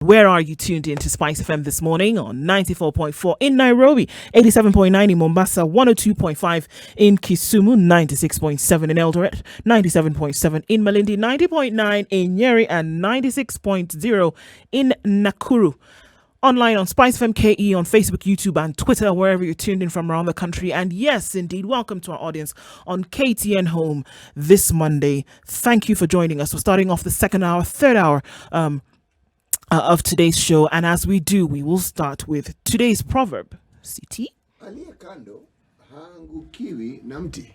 Where are you tuned in to SpiceFM this morning on 94.4 in Nairobi, 87.9 in Mombasa, 102.5 in Kisumu, 96.7 in Eldoret, 97.7 in Malindi, 90.9 in Nyeri, and 96.0 in Nakuru. Online on SpiceFM KE on Facebook, YouTube, and Twitter, wherever you're tuned in from around the country. And yes, indeed, welcome to our audience on KTN Home this Monday. Thank you for joining us. We're starting off the third hour of today's show. And as we do, we will start with today's proverb. CT? Aliye kando haangukiwi na mti.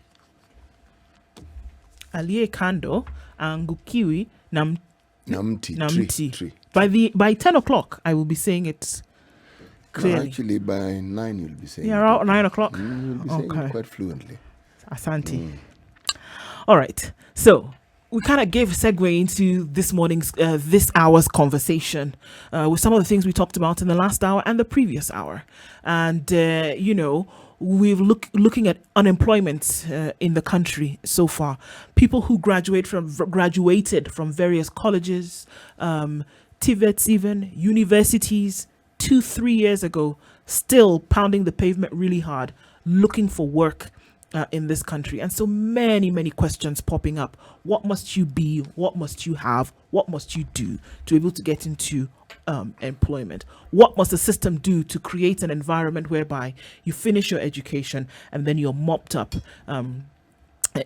Aliye kando haangukiwi na mti. Tree. By 10 o'clock, I will be saying it clearly. No, actually, by 9 you'll be saying it. Yeah, around 9 o'clock? You'll be saying it quite fluently. Asante. All right. So we kind of gave a segue into this hour's conversation with some of the things we talked about in the last hour and the previous hour. And, we're looking at unemployment in the country so far. People who graduated from various colleges, TVETs even, universities, 2-3 years ago, still pounding the pavement really hard, looking for work in this country. And so many questions popping up. What must you be? What must you have? What must you do to be able to get into employment? What must the system do to create an environment whereby you finish your education and then you're mopped up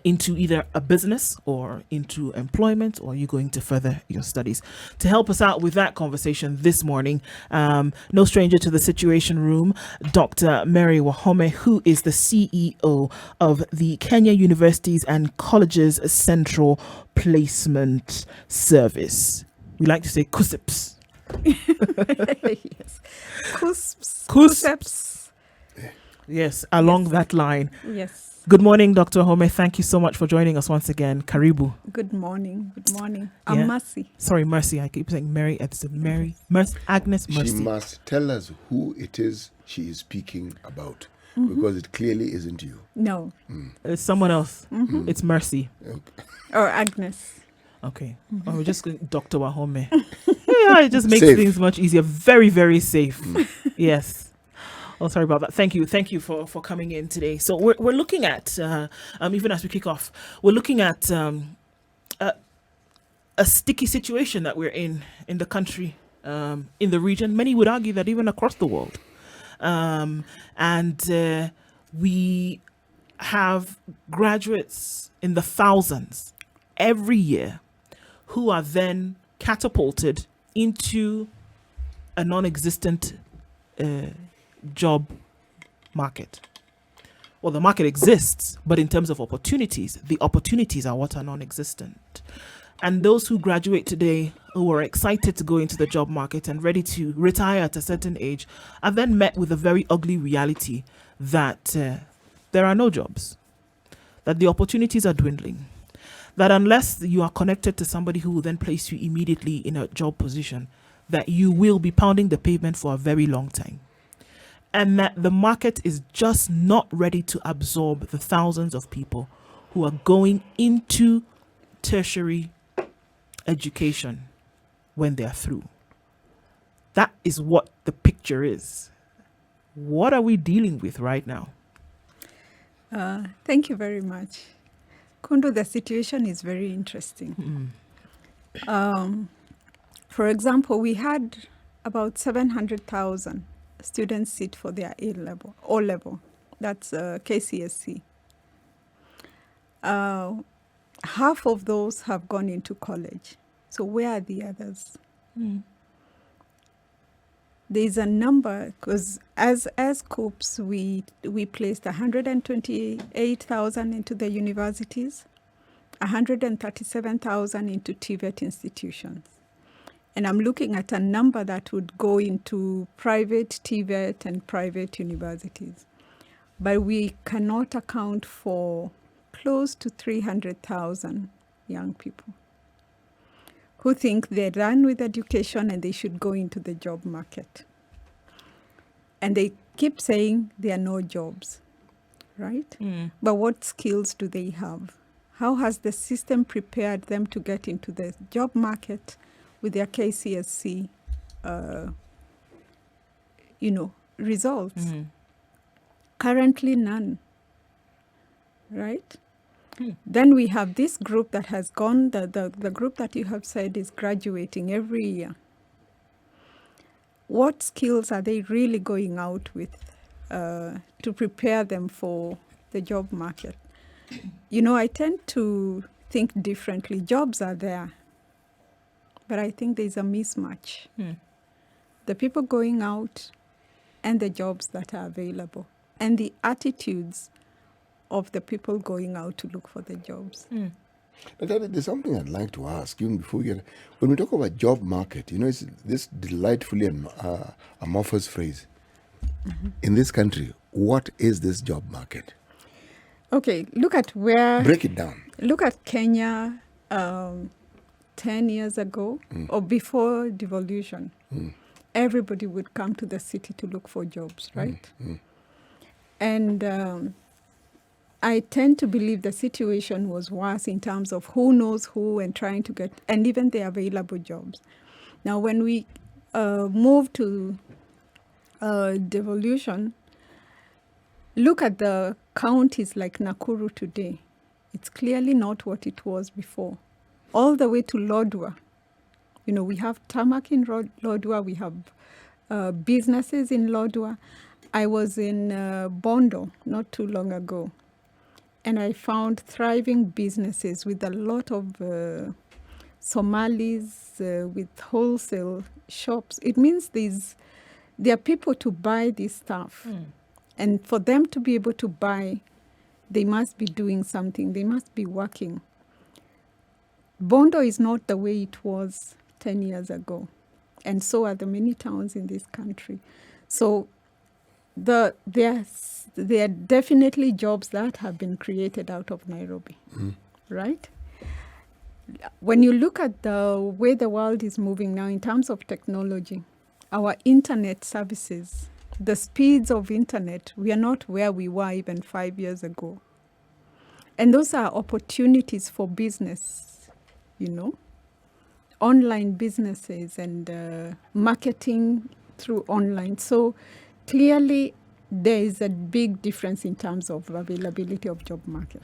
into either a business or into employment, or you're going to further your studies? To help us out with that conversation this morning, no stranger to the Situation Room, Dr. Mary Wahome, who is the CEO of the Kenya Universities and Colleges Central Placement Service. We like to say KUCCPS. Yes. KUCCPS. Yes, along that line. Yes. Good morning, Dr. Home. Thank you so much for joining us once again. Karibu. Good morning. I'm Mercy. Sorry, Mercy. I keep saying Mary. It's Mary. Agnes Mercy. She must tell us who it is she is speaking about, because it clearly isn't you. No. It's someone else. It's Mercy. Okay. Or Agnes. Okay. Or we're just going Dr. Wahome. Yeah, it just makes things much easier. Very, very safe. Yes. Oh, sorry about that. Thank you for coming in today. So we're looking at even as we kick off, we're looking at a sticky situation that we're in the country, in the region. Many would argue that even across the world, and we have graduates in the thousands every year who are then catapulted into a non-existent job market. Well, the market exists, but in terms of opportunities, the opportunities are what are non-existent. And those who graduate today, who are excited to go into the job market and ready to retire at a certain age, are then met with a very ugly reality that there are no jobs, that the opportunities are dwindling, that unless you are connected to somebody who will then place you immediately in a job position, that you will be pounding the pavement for a very long time. And that the market is just not ready to absorb the thousands of people who are going into tertiary education when they are through. That is what the picture is. What are we dealing with right now? Thank you very much. Kundu, the situation is very interesting. For example, we had about 700,000 students sit for their O-level. That's KCSE. Half of those have gone into college. So where are the others? There's a number, because as COOPS, we placed 128,000 into the universities, 137,000 into TVET institutions. And I'm looking at a number that would go into private TVET and private universities. But we cannot account for close to 300,000 young people who think they're done with education and they should go into the job market. And they keep saying there are no jobs, right? But what skills do they have? How has the system prepared them to get into the job market with their KCSE results. Currently, none. Right? Then we have this group that has gone, the group that you have said is graduating every year. What skills are they really going out with to prepare them for the job market? I tend to think differently. Jobs are there, but I think there's a mismatch. The people going out and the jobs that are available, and the attitudes of the people going out to look for the jobs. There's something I'd like to ask, even before we get... When we talk about job market, it's this delightfully amorphous phrase. In this country, what is this job market? Okay, look at where... Break it down. Look at Kenya 10 years ago, or before devolution. Everybody would come to the city to look for jobs, right? And I tend to believe the situation was worse in terms of who knows who and trying to get, and even the available jobs. Now, when we move to devolution, look at the counties like Nakuru today. It's clearly not what it was before. All the way to Lodwar. We have tarmac in Lodwar, we have businesses in Lodwar. I was in Bondo not too long ago, and I found thriving businesses with a lot of Somalis with wholesale shops. It means there are people to buy this stuff. And for them to be able to buy, they must be doing something. They must be working. Bondo is not the way it was 10 years ago. And so are the many towns in this country. So there are definitely jobs that have been created out of Nairobi, right? When you look at the way the world is moving now in terms of technology, our internet services, the speeds of internet, we are not where we were even 5 years ago. And those are opportunities for business, online businesses and marketing through online. So clearly, there is a big difference in terms of availability of job market.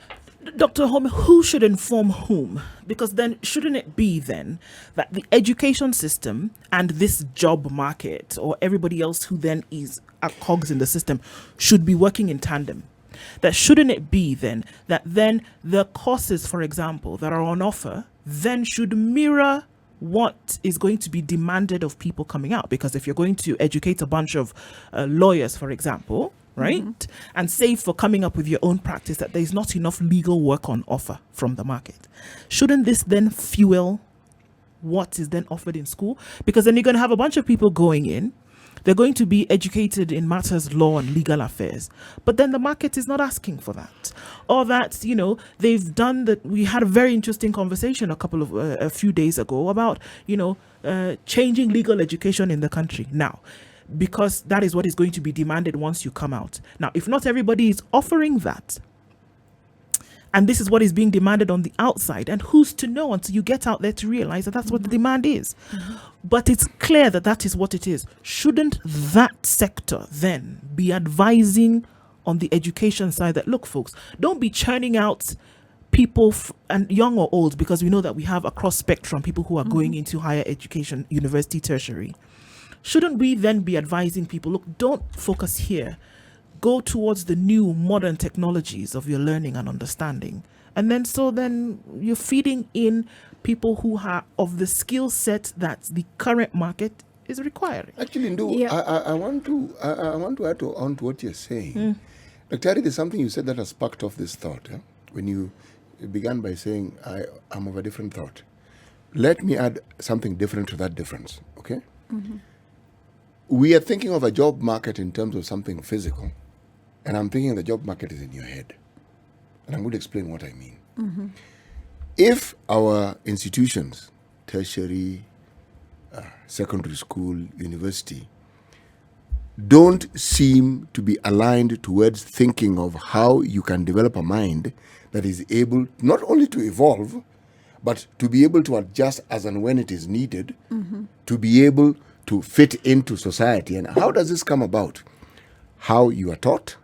Dr. Wahome, who should inform whom? Because then shouldn't it be then that the education system and this job market, or everybody else who then is a cogs in the system, should be working in tandem? That shouldn't it be then that then the courses, for example, that are on offer then should mirror what is going to be demanded of people coming out? Because if you're going to educate a bunch of lawyers, for example, right, and say for coming up with your own practice that there's not enough legal work on offer from the market, shouldn't this then fuel what is then offered in school? Because then you're going to have a bunch of people going in. They're going to be educated in matters law and legal affairs, but then the market is not asking for that. Or that, they've done that. We had a very interesting conversation a few days ago about, changing legal education in the country now, because that is what is going to be demanded once you come out. Now, if not everybody is offering that, and this is what is being demanded on the outside, and who's to know until you get out there to realize that that's what the demand is. But it's clear that that is what it is. Shouldn't that sector then be advising on the education side that, look, folks, don't be churning out people and young or old, because we know that we have a cross spectrum, people who are going into higher education, university, tertiary. Shouldn't we then be advising people, look, don't focus here. Go towards the new modern technologies of your learning and understanding. And then you're feeding in people who are of the skill set that the current market is requiring. Actually, I want to add on to what you're saying. Dr. Harry, there's something you said that has sparked off this thought. Yeah? When you began by saying, I'm of a different thought. Let me add something different to that difference, okay? We are thinking of a job market in terms of something physical. And I'm thinking the job market is in your head. And I'm going to explain what I mean. If our institutions, tertiary, secondary school, university, don't seem to be aligned towards thinking of how you can develop a mind that is able not only to evolve, but to be able to adjust as and when it is needed, to be able to fit into society. And how does this come about? How you are taught,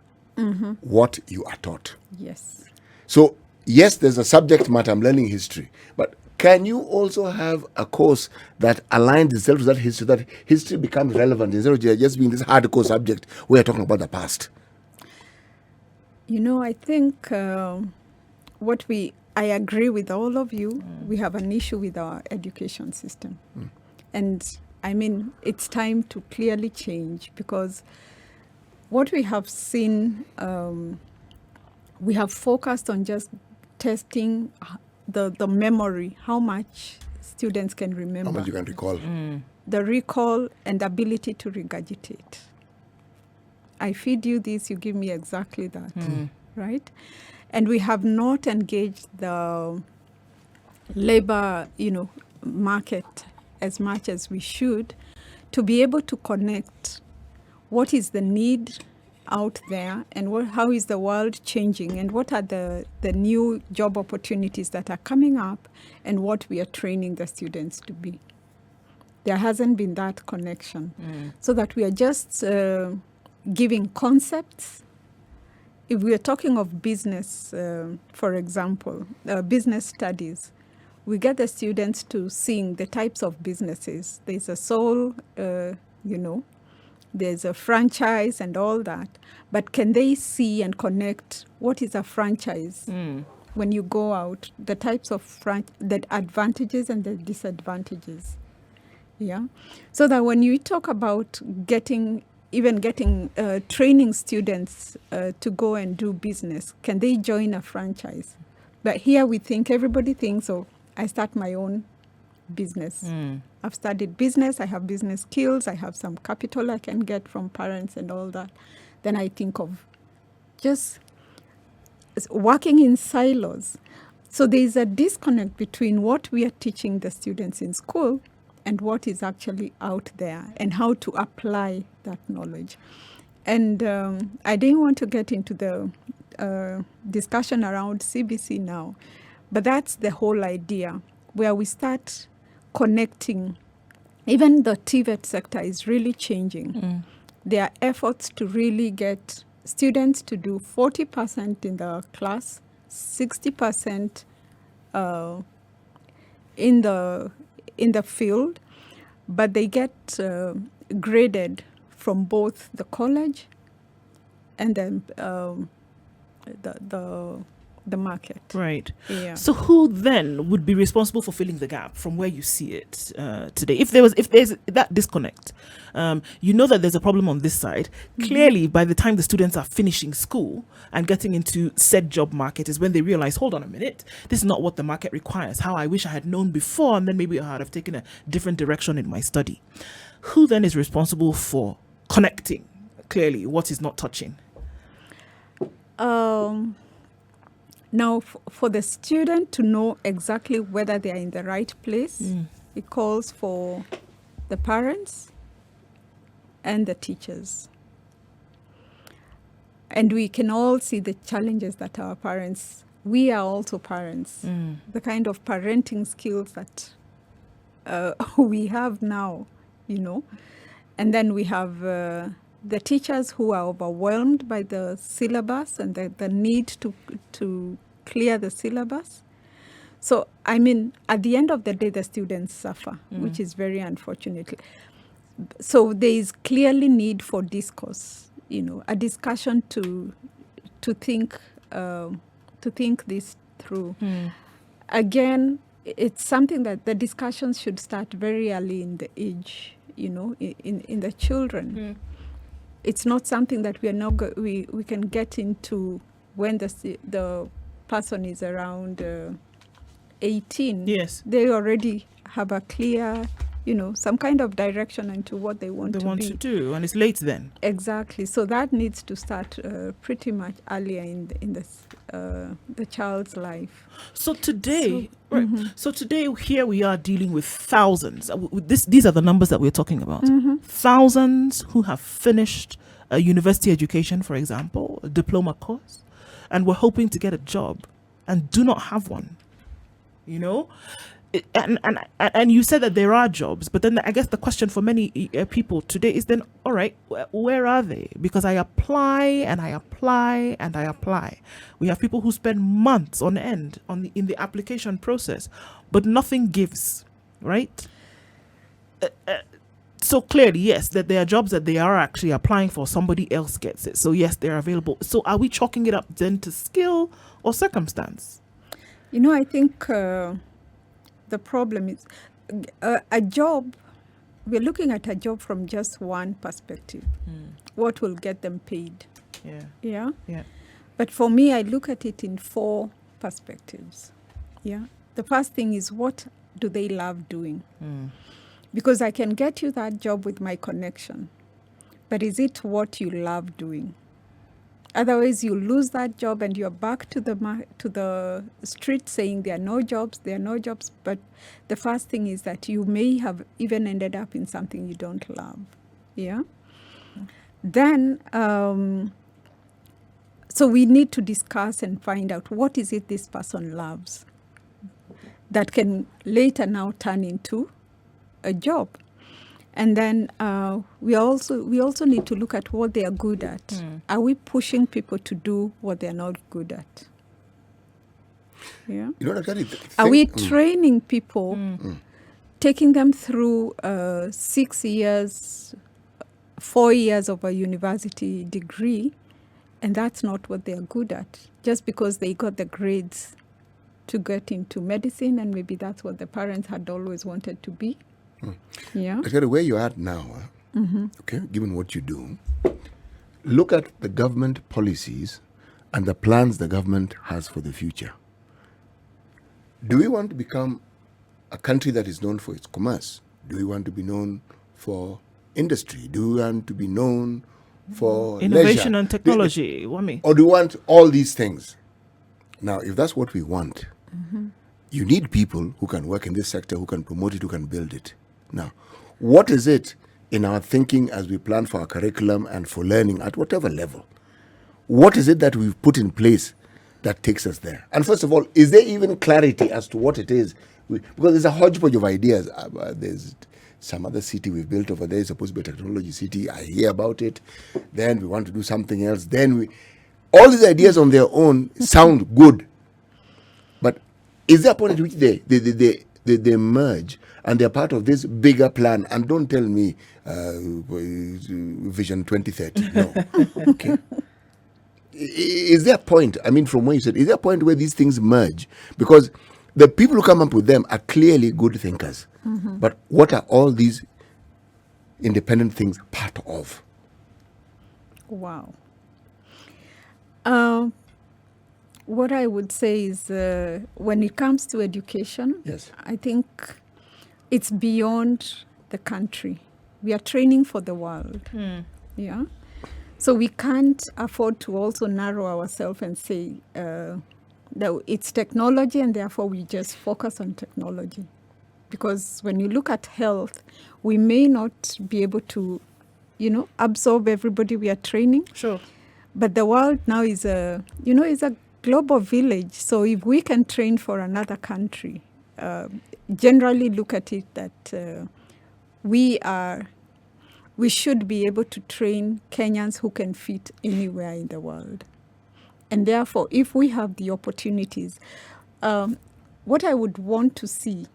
what you are taught. Yes. So, yes, there's a subject matter, I'm learning history, but can you also have a course that aligns itself to that history becomes relevant instead of just being this hardcore subject where you're talking about the past? I think I agree with all of you. We have an issue with our education system. And I mean, it's time to clearly change, because what we have seen, we have focused on just testing the memory, how much students can remember. How much you can recall. The recall and ability to regurgitate. I feed you this, you give me exactly that, right? And we have not engaged the labor, market as much as we should to be able to connect what is the need out there and how is the world changing and what are the new job opportunities that are coming up and what we are training the students to be. There hasn't been that connection. So that we are just giving concepts. If we are talking of business, for example, business studies, we get the students to seeing the types of businesses. There's a sole, there's a franchise and all that. But can they see and connect what is a franchise when you go out, the types of the advantages and the disadvantages? Yeah. So that when you talk about getting training students to go and do business, can they join a franchise? But here everybody thinks, I start my own business. I've studied business, I have business skills, I have some capital I can get from parents and all that. Then I think of just working in silos. So there is a disconnect between what we are teaching the students in school and what is actually out there and how to apply that knowledge. And I didn't want to get into the discussion around CBC now, but that's the whole idea, where we start connecting. Even the TVET sector is really changing. There are efforts to really get students to do 40% in the class, 60% in the field, but they get graded from both the college and then the market. Right. Yeah. So who then would be responsible for filling the gap from where you see it today? If there's that disconnect, that there's a problem on this side. Clearly, by the time the students are finishing school and getting into said job market is when they realize, hold on a minute, this is not what the market requires. How I wish I had known before, and then maybe I would have taken a different direction in my study. Who then is responsible for connecting clearly what is not touching? Now, for the student to know exactly whether they are in the right place, it calls for the parents and the teachers. And we can all see the challenges that our parents, we are also parents, the kind of parenting skills that we have now, And then we have the teachers who are overwhelmed by the syllabus and the need to clear the syllabus. So, I mean, at the end of the day, the students suffer, which is very unfortunate. So there is clearly need for discourse, a discussion to think this through. Again, it's something that the discussions should start very early in the age, in the children. It's not something that we can get into when the person is around 18. Yes. They already have a clear, some kind of direction into what they want to do, and it's late then. Exactly. So that needs to start pretty much earlier in the child's life. So today, So today here we are dealing with thousands. These are the numbers that we're talking about. Thousands who have finished a university education, for example, a diploma course, and were hoping to get a job and do not have one. and you said that there are jobs, but then I guess the question for many people today is then, all right, where are they? Because I apply and I apply and I apply. We have people who spend months on end in the application process, but nothing gives, right? So clearly, yes, that there are jobs that they are actually applying for, somebody else gets it. So yes, they're available. So are we chalking it up then to skill or circumstance? I think the problem is a job, we're looking at a job from just one perspective. What will get them paid? Yeah. But for me, I look at it in 4 perspectives. Yeah. The first thing is, what do they love doing? Because I can get you that job with my connection, but is it what you love doing? Otherwise, you lose that job and you're back to the street saying there are no jobs. But the first thing is that you may have even ended up in something you don't love. Yeah. Then, so we need to discuss and find out what is it this person loves that can later now turn into a job. And then we also need to look at what they are good at. Are we pushing people to do what they are not good at? Yeah. Are we training people, taking them through 6 years, 4 years of a university degree, and that's not what they are good at, just because they got the grades to get into medicine, and maybe that's what the parents had always wanted to be? Yeah. Where you're at now, okay, given what you do, look at the government policies and the plans the government has for the future. Do we want to become a country that is known for its commerce? Do we want to be known for industry? Do we want to be known for innovation leisure? and technology? Or do we want all these things? Now, if that's what we want, you need people who can work in this sector, who can promote it, who can build it. Now, what is it in our thinking as we plan for our curriculum and for learning at whatever level? What is it that we've put in place that takes us there? And first of all, is there even clarity as to what it is? Because there's a hodgepodge of ideas. There's some other city we've built over there. It's supposed to be a technology city. I hear about it. Then we want to do something else. All these ideas on their own sound good. But is there a point at which they merge and they're part of this bigger plan? And don't tell me Vision 2030. No. Okay. Is there a point, from what you said, is there a point where these things merge? Because the people who come up with them are clearly good thinkers. But what are all these independent things part of? Wow. What I would say is when it comes to education, yes, I think it's beyond the country. We are training for the world. Yeah. So we can't afford to also narrow ourselves and say that it's technology and therefore we just focus on technology. Because when you look at health, we may not be able to, absorb everybody we are training. Sure. But the world now is a global village. So if we can train for another country, generally look at it that we should be able to train Kenyans who can fit anywhere in the world. And therefore, if we have the opportunities, what I would want to see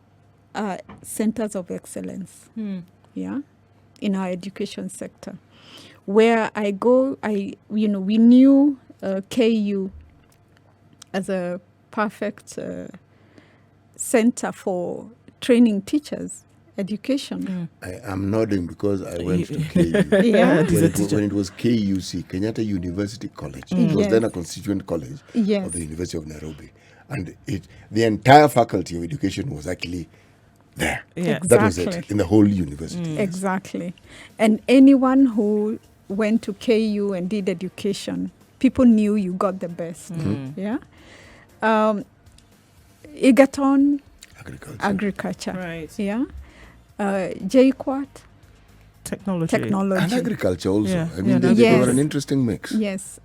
are centers of excellence, in our education sector. Where I go, we knew KU as a perfect center for training teachers, education. I am nodding because I went to KU. When it was KUC, Kenyatta University College. It was then a constituent college of the University of Nairobi. And the entire faculty of education was actually there. Yeah. That was it, in the whole university. Exactly. And anyone who went to KU and did education, people knew you got the best. Yeah. Egerton, agriculture. Right. Yeah. JQuat, technology. And agriculture also. Yeah. They were an interesting mix. Yes.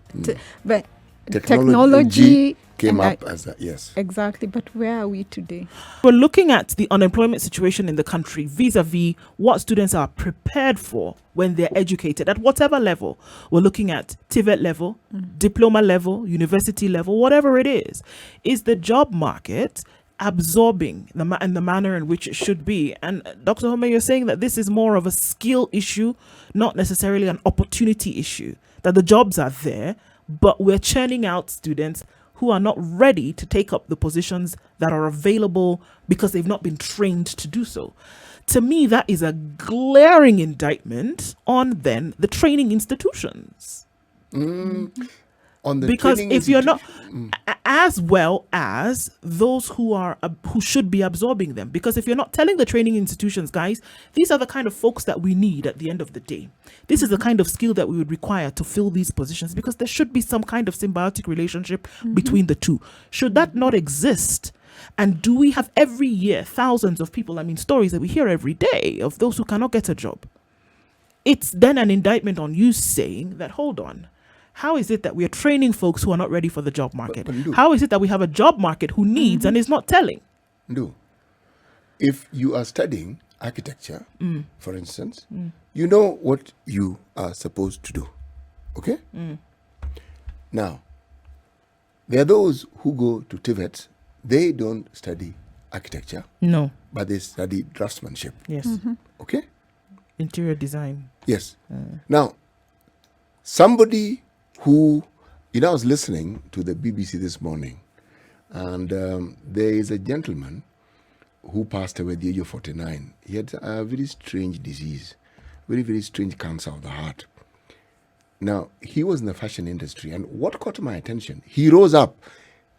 But technology came and up as a, yes. Exactly, but where are we today? We're looking at the unemployment situation in the country vis-a-vis what students are prepared for when they're educated at whatever level. We're looking at TVET level, diploma level, university level, whatever it is. Is the job market absorbing in the manner in which it should be? And Dr. Wahome, you're saying that this is more of a skill issue, not necessarily an opportunity issue, that the jobs are there, but we're churning out students who are not ready to take up the positions that are available because they've not been trained to do so. To me, that is a glaring indictment on then the training institutions. On the Because training if you're not, institu- as well as those who should be absorbing them, because if you're not telling the training institutions, guys, these are the kind of folks that we need at the end of the day. This is the kind of skill that we would require to fill these positions, because there should be some kind of symbiotic relationship between the two. Should that not exist? And do we have every year thousands of people, stories that we hear every day of those who cannot get a job? It's then an indictment on you saying that, hold on, how is it that we are training folks who are not ready for the job market? But look, how is it that we have a job market who needs and is not telling? No. If you are studying architecture, for instance, you know what you are supposed to do. Okay? Now, there are those who go to TVET, they don't study architecture, No. but they study draftsmanship. Yes. Okay? Interior design. Yes. Now, somebody who, I was listening to the BBC this morning, and there is a gentleman who passed away at the age of 49. He had a very strange disease, very, very strange cancer of the heart. Now, he was in the fashion industry, and what caught my attention, he rose up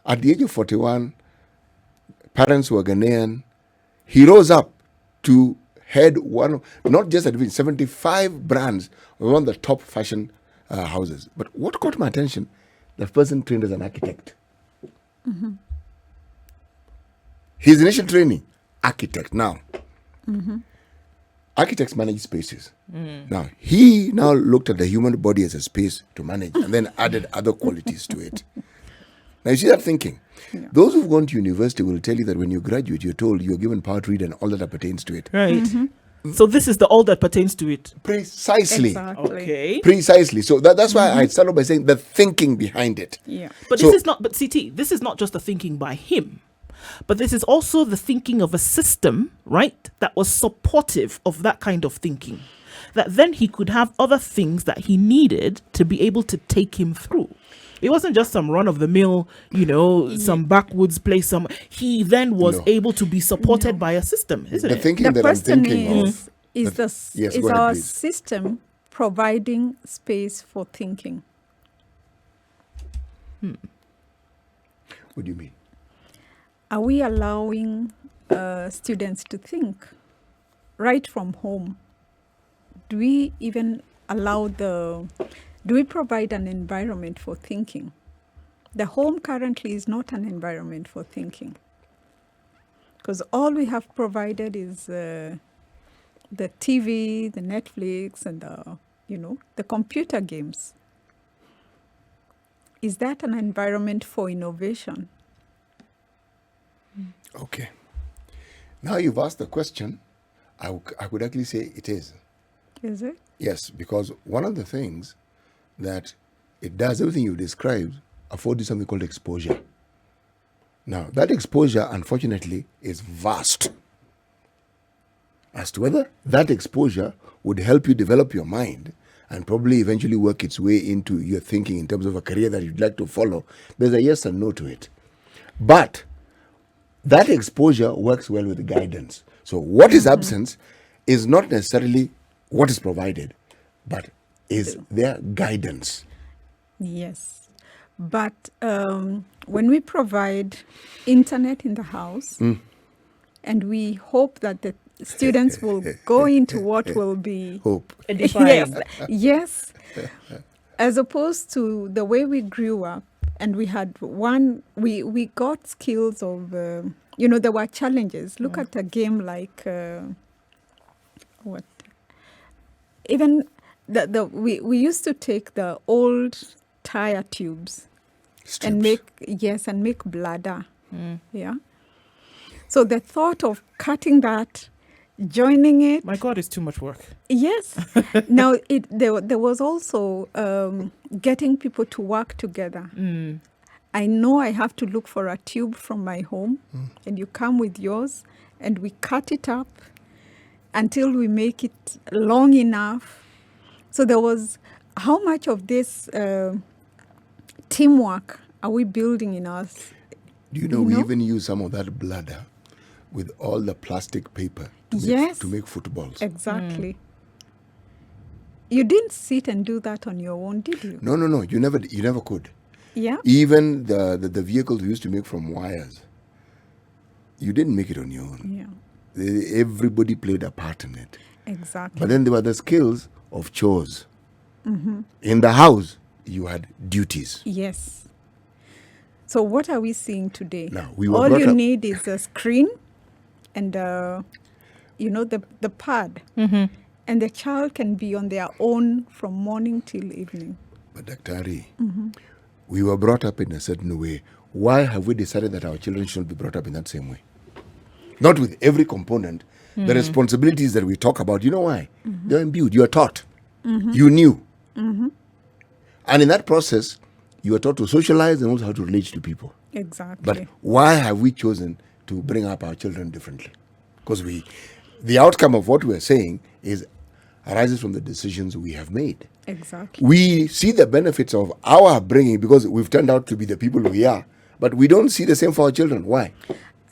at the age of 41, parents were Ghanaian, he rose up to head one, not just at 75 brands, one of the top fashion houses. But what caught my attention, the person trained as an architect. His initial training, architect. Now, architects manage spaces. Now, he now looked at the human body as a space to manage and then added other qualities to it. Now, you see that thinking? Yeah. Those who've gone to university will tell you that when you graduate, you're told you're given power to read and all that pertains to it. Right. So this is the all that pertains to it. Precisely. Exactly. Okay. Precisely. So that's why I started by saying the thinking behind it. Yeah. But So- this is not, but CT, this is not just the thinking by him, but this is also the thinking of a system, right, that was supportive of that kind of thinking. That then he could have other things that he needed to be able to take him through. It wasn't just some run of the mill, some backwoods place. He then was No. able to be supported by a system, isn't The it? thinking The that I'm question thinking is, of. is Yes, is go ahead, our please. system providing space for thinking? What do you mean? Are we allowing students to think right from home? Do we even allow do we provide an environment for thinking? The home currently is not an environment for thinking, because all we have provided is the TV, the Netflix, and the computer games. Is that an environment for innovation? Okay. Now you've asked the question. I would actually say it is. Is it? Yes, because one of the things that it does, everything you described, affords you something called exposure. Now, that exposure, unfortunately, is vast. As to whether that exposure would help you develop your mind and probably eventually work its way into your thinking in terms of a career that you'd like to follow, there's a yes and no to it. But that exposure works well with guidance. So what is absence is not necessarily what is provided, but is their guidance. Yes. But when we provide internet in the house, and we hope that the students will go into what will be Hope. yes, as opposed to the way we grew up, and we had we got skills of there were challenges. Look at a game like we used to take the old tire tubes and make bladder. Yeah. So the thought of cutting that, joining it. My God, it's too much work. Yes. Now there was also getting people to work together. I know I have to look for a tube from my home, and you come with yours, and we cut it up until we make it long enough. So there was, how much of this teamwork are we building in us? Do you know we even use some of that bladder with all the plastic paper to make footballs? Exactly. You didn't sit and do that on your own, did you? No. You never could. Yeah. Even the vehicles we used to make from wires, you didn't make it on your own. Yeah. Everybody played a part in it. Exactly. But then there were the skills of chores. In the house, you had duties. Yes. So what are we seeing today? Now, we were all brought you up- need is a screen and the pad. And the child can be on their own from morning till evening. But Daktari, we were brought up in a certain way. Why have we decided that our children should be brought up in that same way? Not with every component. The responsibilities that we talk about, you know why? They're imbued. You are taught. You knew. And in that process, you are taught to socialize and also how to relate to people. Exactly. But why have we chosen to bring up our children differently? Because the outcome of what we're saying arises from the decisions we have made. Exactly. We see the benefits of our upbringing because we've turned out to be the people we are, but we don't see the same for our children. Why?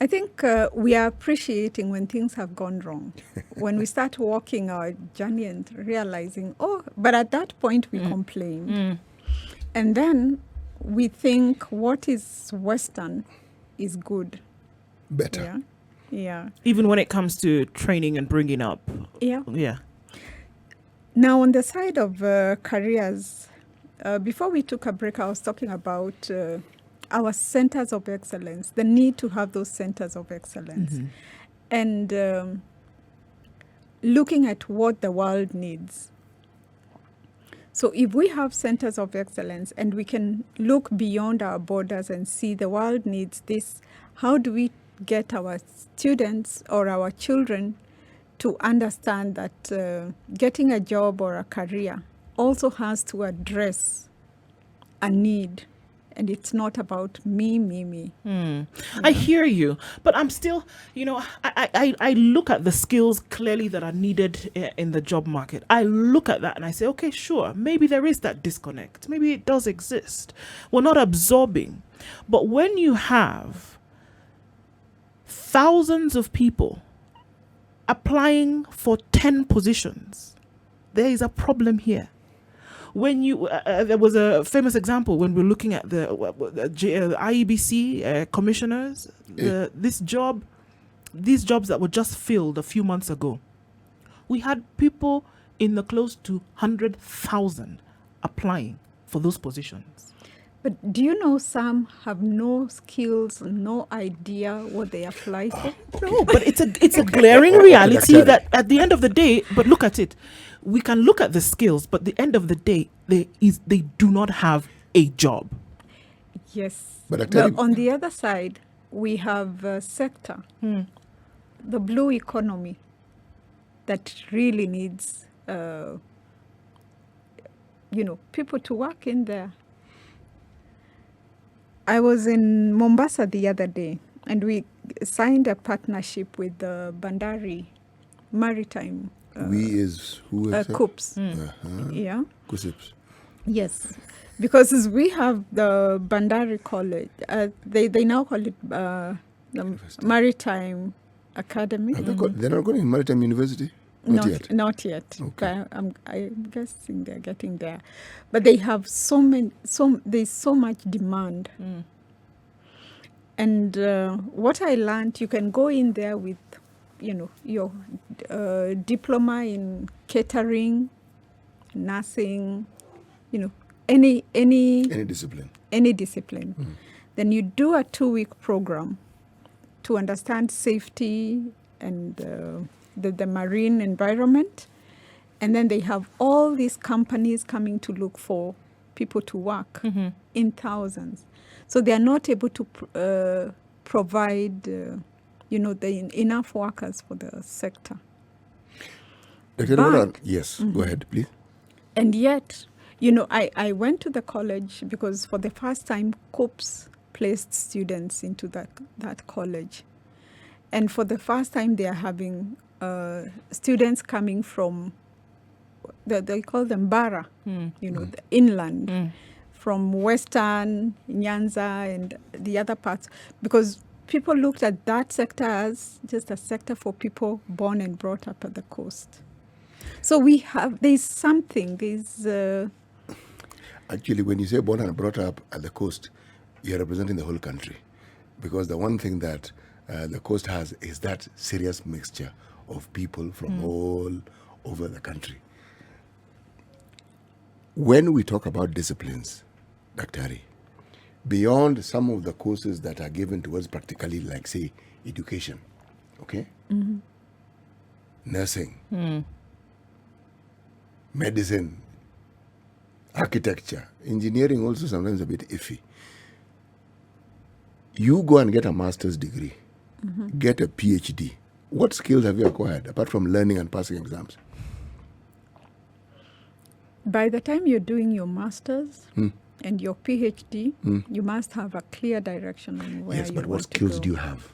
I think we are appreciating when things have gone wrong. When we start walking our journey and realizing, but at that point we complained. And then we think what is Western is good. Better. Yeah. Even when it comes to training and bringing up. Yeah. Now, on the side of careers, before we took a break, I was talking about our centers of excellence, the need to have those centers of excellence, and looking at what the world needs. So if we have centers of excellence and we can look beyond our borders and see the world needs this, how do we get our students or our children to understand that getting a job or a career also has to address a need, and it's not about me. I hear you, but I'm still, I look at the skills clearly that are needed in the job market. I look at that and I say, okay, sure, maybe there is that disconnect. Maybe it does exist. We're not absorbing. But when you have thousands of people applying for 10 positions, there is a problem here. When you, there was a famous example when we're looking at the IEBC commissioners, these jobs that were just filled a few months ago. We had people in the close to 100,000 applying for those positions. But do you know some have no skills, no idea what they apply for? No, but it's a glaring reality that at the end of the day, but look at it. We can look at the skills, but at the end of the day, they do not have a job. Yes. But on the other side, we have a sector, the blue economy, that really needs, people to work in there. I was in Mombasa the other day, and we signed a partnership with the Bandari Maritime. KUCCPS. Yeah. KUCCPS. Yes, because as we have the Bandari College, they now call it the Maritime Academy. They're not going to Maritime University? Not yet. Okay. I'm guessing they're getting there. But they have there's so much demand. And what I learned, you can go in there with, your diploma in catering, nursing, any discipline. Any discipline. Then you do a 2-week program to understand safety and the marine environment. And then they have all these companies coming to look for people to work in thousands. So they are not able to provide, enough workers for the sector. Yes, go ahead, please. And yet, I went to the college because for the first time, KUCCPS placed students into that college. And for the first time, they are having students coming from, they call them Bara, the inland, from Western, Nyanza, and the other parts. Because people looked at that sector as just a sector for people born and brought up at the coast. So Actually, when you say born and brought up at the coast, you're representing the whole country. Because the one thing that the coast has is that serious mixture of people from all over the country. When we talk about disciplines, Daktari, beyond some of the courses that are given towards practically, like, say, education, okay? Nursing, medicine, architecture, engineering also sometimes a bit iffy. You go and get a master's degree, get a PhD. What skills have you acquired apart from learning and passing exams? By the time you're doing your master's and your PhD, you must have a clear direction on where you want to go. Yes, but what skills do you have?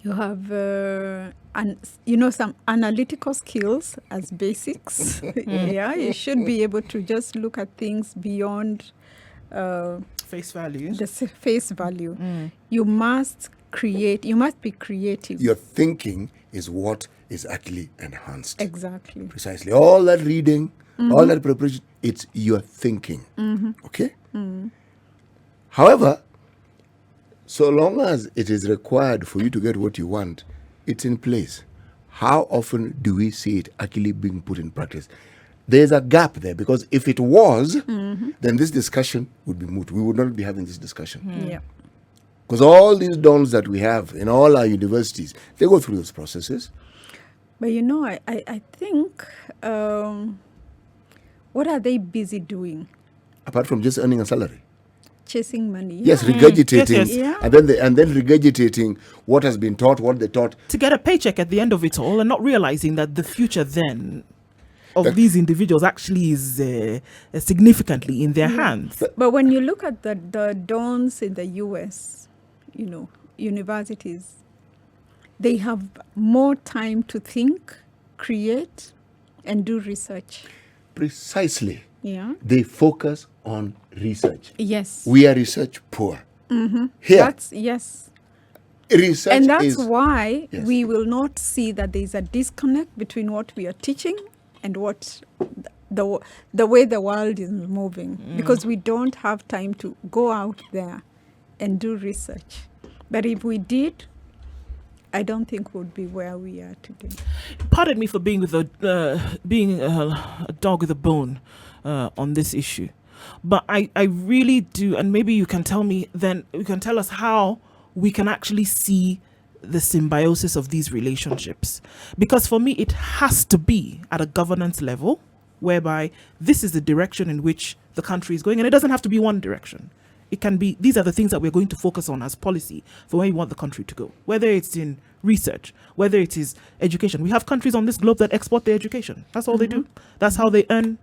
You have, some analytical skills as basics. Yeah, you should be able to just look at things beyond face value. The face value. You must create. You must be creative. Your thinking is what is actually enhanced. Exactly. Precisely. All that reading, all that preparation, it's your thinking. Okay? However, so long as it is required for you to get what you want, it's in place. How often do we see it actually being put in practice? There's a gap there, because if it was, then this discussion would be moot. We would not be having this discussion. Yeah. Because all these dons that we have in all our universities, they go through those processes. But I think, what are they busy doing? Apart from just earning a salary. Chasing money. Yes, regurgitating. Yes. Yeah. And then regurgitating what has been taught, what they taught. To get a paycheck at the end of it all, and not realizing that the future then of these individuals actually is significantly in their hands. But when you look at the dons in the US, universities, they have more time to think, create, and do research. Precisely. Yeah. They focus on research. Yes. We are research poor. Here. Yes. Research and that's is, why yes, we will not see that there is a disconnect between what we are teaching and what the way the world is moving, because we don't have time to go out there and do research. But if we did, I don't think we'd be where we are today. Pardon me for being a dog with a bone on this issue, but I really do, and maybe you can tell me, then you can tell us how we can actually see the symbiosis of these relationships. Because for me, it has to be at a governance level, whereby this is the direction in which the country is going, and it doesn't have to be one direction. It can be, these are the things that we're going to focus on as policy for where we want the country to go, whether it's in research, whether it is education. We have countries on this globe that export their education. That's all they do. That's how they earn,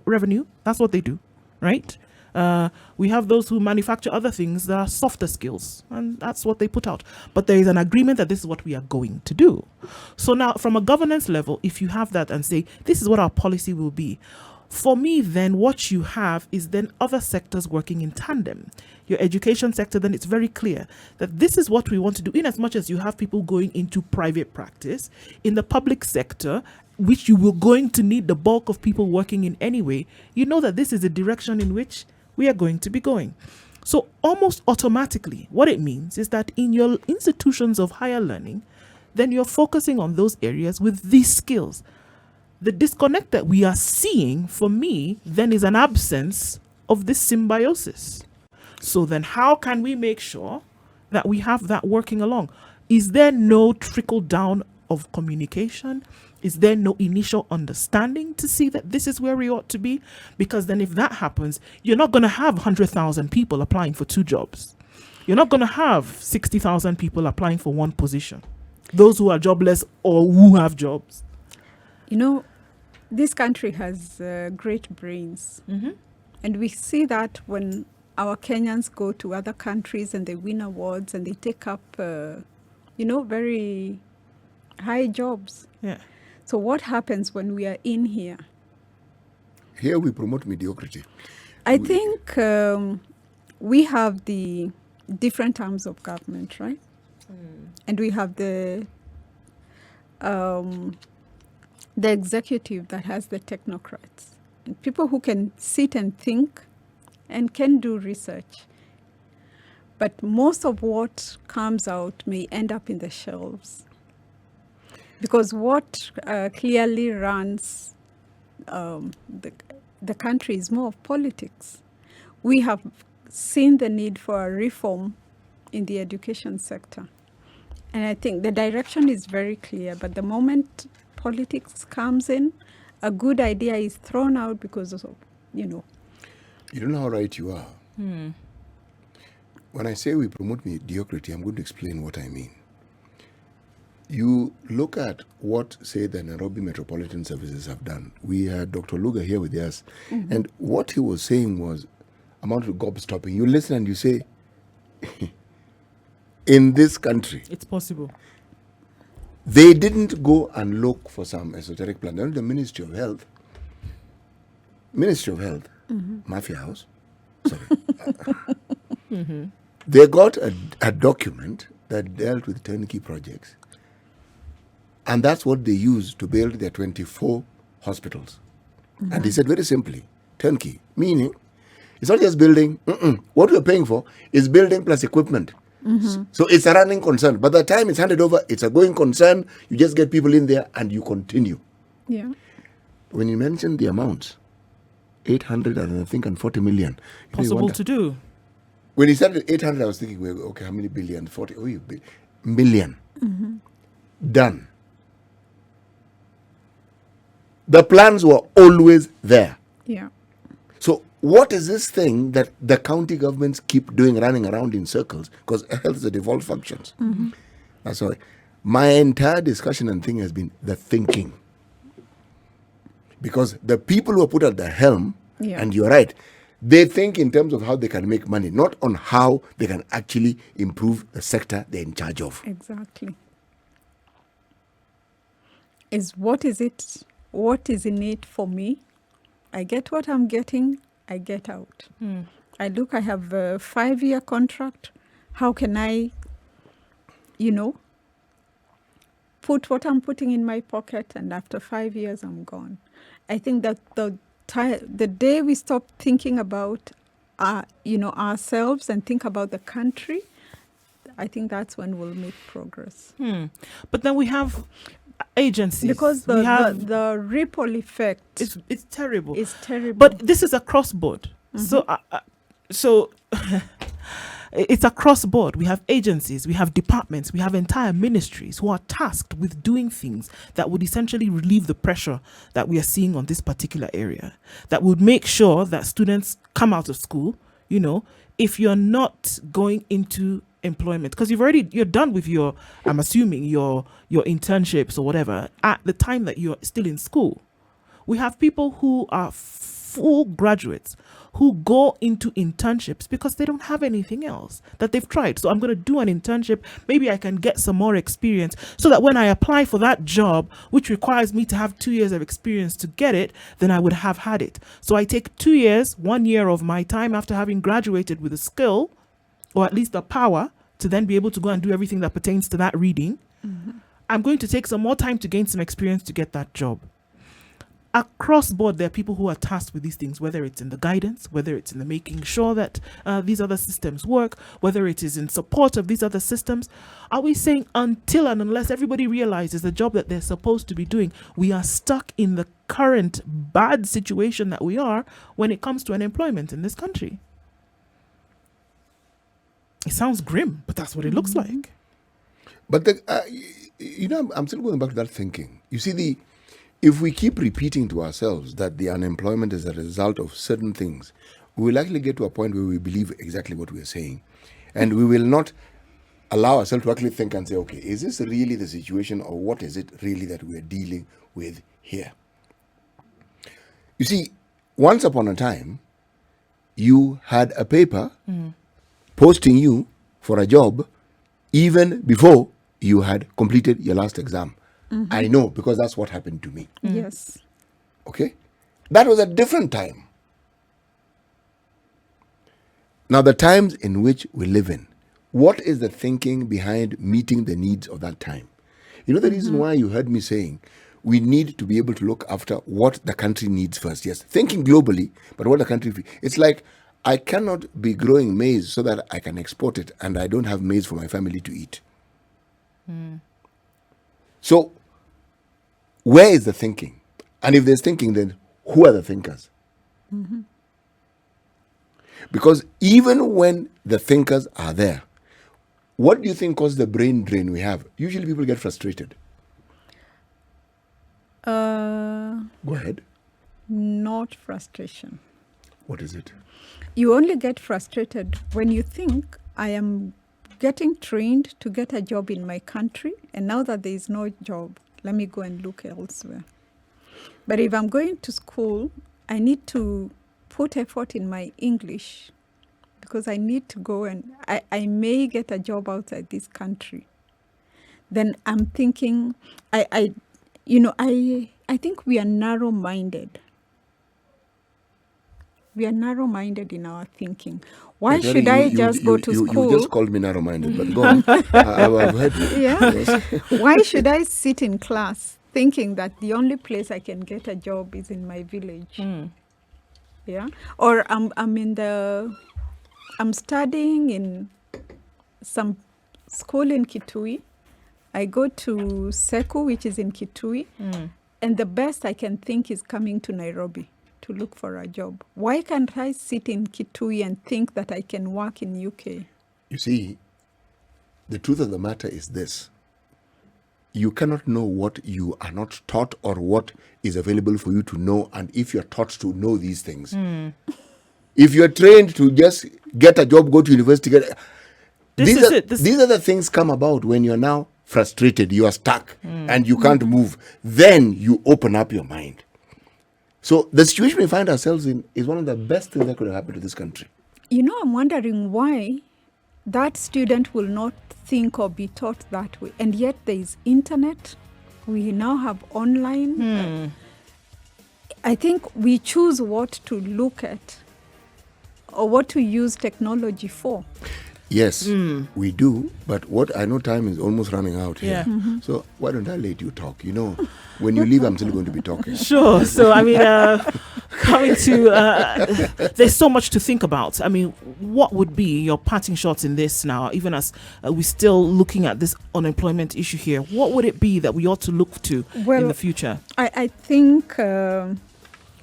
revenue. That's what they do, right? We have those who manufacture other things that are softer skills, and that's what they put out. But there is an agreement that this is what we are going to do. So now, from a governance level, if you have that and say, this is what our policy will be, for me, then what you have is then other sectors working in tandem. Your education sector, then it's very clear that this is what we want to do, in as much as you have people going into private practice. In the public sector, which you will going to need the bulk of people working in anyway, you know that this is the direction in which we are going to be going. So almost automatically, what it means is that in your institutions of higher learning, then you're focusing on those areas with these skills. The disconnect that we are seeing, for me, then is an absence of this symbiosis. So then how can we make sure that we have that working along? Is there no trickle down of communication? Is there no initial understanding to see that this is where we ought to be? Because then if that happens, you're not going to have 100,000 people applying for 2 jobs. You're not going to have 60,000 people applying for 1 position. Those who are jobless or who have jobs. You know, this country has great brains. Mm-hmm. And we see that when our Kenyans go to other countries and they win awards and they take up, very high jobs. Yeah. So what happens when we are in here? Here we promote mediocrity. I think we have the different arms of government, right? And we have the executive that has the technocrats. And people who can sit and think and can do research. But most of what comes out may end up in the shelves. Because what clearly runs the country is more of politics. We have seen the need for a reform in the education sector. And I think the direction is very clear. But the moment politics comes in, a good idea is thrown out because of, You don't know how right you are. When I say we promote mediocrity, I'm going to explain what I mean. You look at what, say, the Nairobi Metropolitan Services have done. We had Dr. Luga here with us, and what he was saying was amount of gobstopping. You listen and you say, in this country, It's possible. they didn't go and look for some esoteric plan. Only the Ministry of Health, Mafia House, sorry. They got a document that dealt with turnkey projects. And that's what they used to build their 24 hospitals. And he said very simply, turnkey, meaning it's not just building. What we're paying for is building plus equipment. So it's a running concern. By the time it's handed over, it's a going concern. You just get people in there and you continue. Yeah. When you mention the amounts, 800 and I think and 40 million. Possible to do. When he said 800, I was thinking, well, okay, how many billion? 40 million. Done. The plans were always there. Yeah. So what is this thing that the county governments keep doing, running around in circles? Because health is the default functions. That's why my entire discussion and thing has been the thinking. Because the people who are put at the helm, and you're right, they think in terms of how they can make money, not on how they can actually improve the sector they're in charge of. Exactly. What is in it for me? I get what I'm getting, I get out. I have a 5-year contract. How can I, put what I'm putting in my pocket, and after 5 years, I'm gone. I think that the day we stop thinking about, ourselves and think about the country, I think that's when we'll make progress. But then we have agencies. Because the ripple effect it's terrible. It's terrible. But this is across board. So it's across board. We have agencies, we have departments, we have entire ministries who are tasked with doing things that would essentially relieve the pressure that we are seeing on this particular area, that would make sure that students come out of school, if you're not going into employment, because you're done with your, I'm assuming, your internships or whatever at the time that you're still in school. We have people who are full graduates who go into internships because they don't have anything else that they've tried. So I'm going to do an internship. Maybe I can get some more experience so that when I apply for that job, which requires me to have 2 years of experience to get it, then I would have had it. So I take 2 years, 1 year of my time after having graduated with a skill, or at least the power to then be able to go and do everything that pertains to that reading. I'm going to take some more time to gain some experience to get that job. Across board, there are people who are tasked with these things, whether it's in the guidance, whether it's in the making sure that these other systems work, whether it is in support of these other systems. Are we saying until and unless everybody realizes the job that they're supposed to be doing, we are stuck in the current bad situation that we are when it comes to unemployment in this country? It sounds grim, but that's what it looks like. But I'm still going back to that thinking. You see, if we keep repeating to ourselves that the unemployment is a result of certain things, we will likely get to a point where we believe exactly what we are saying. And we will not allow ourselves to actually think and say, okay, is this really the situation, or what is it really that we are dealing with here? You see, once upon a time, you had a paper posting you for a job even before you had completed your last exam. I know, because that's what happened to me. Yes. Okay? That was a different time. Now, the times in which we live in, what is the thinking behind meeting the needs of that time? You know the reason why you heard me saying we need to be able to look after what the country needs first. Yes, thinking globally, but what the country... It's like, I cannot be growing maize so that I can export it, and I don't have maize for my family to eat. So, where is the thinking? And if there's thinking, then who are the thinkers? Because even when the thinkers are there, what do you think causes the brain drain we have? Usually people get frustrated. Go ahead. Not frustration. What is it? You only get frustrated when you think, I am getting trained to get a job in my country, and now that there is no job, let me go and look elsewhere. But if I'm going to school, I need to put effort in my English, because I need to go and I may get a job outside this country. Then I'm thinking, I think we are narrow-minded. We are narrow-minded in our thinking. Why should I just go to school? You just called me narrow-minded, but go on. I've heard you. Yeah. Yes. Why should I sit in class thinking that the only place I can get a job is in my village? Yeah. Or I'm studying in some school in Kitui. I go to Seku, which is in Kitui, and the best I can think is coming to Nairobi to look for a job. Why can't I sit in Kitui and think that I can work in UK? You see, the truth of the matter is this. You cannot know what you are not taught or what is available for you to know, and if you're taught to know these things. If you're trained to just get a job, go to university, these are the things come about when you're now frustrated, you are stuck, and you can't move. Then you open up your mind. So the situation we find ourselves in is one of the best things that could have happened to this country. You know, I'm wondering why that student will not think or be taught that way. And yet there is internet. We now have online. I think we choose what to look at or what to use technology for. Yes, we do. But what I know, time is almost running out here. Yeah. So why don't I let you talk? You know, when you leave, I'm still going to be talking. Sure. So, I mean, coming to, there's so much to think about. I mean, what would be your parting shots in this now, even as we're still looking at this unemployment issue here? What would it be that we ought to look to in the future? I think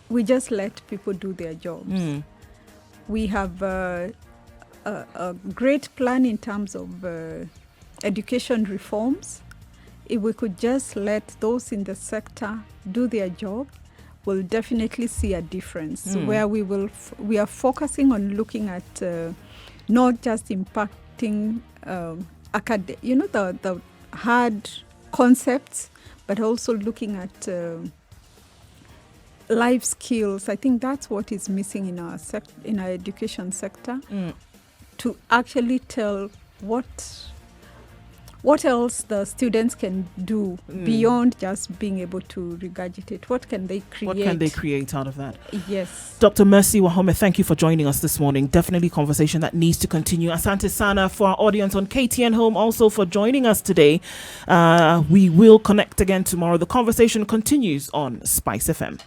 we just let people do their jobs. We have a great plan in terms of education reforms. If we could just let those in the sector do their job, we'll definitely see a difference where we are focusing on looking at not just impacting the hard concepts, but also looking at life skills. I think that's what is missing in our education sector. To actually tell what else the students can do beyond just being able to regurgitate. What can they create? What can they create out of that? Yes. Dr. Mercy Wahome, thank you for joining us this morning. Definitely conversation that needs to continue. Asante Sana for our audience on KTN Home also for joining us today. We will connect again tomorrow. The conversation continues on SpiceFM.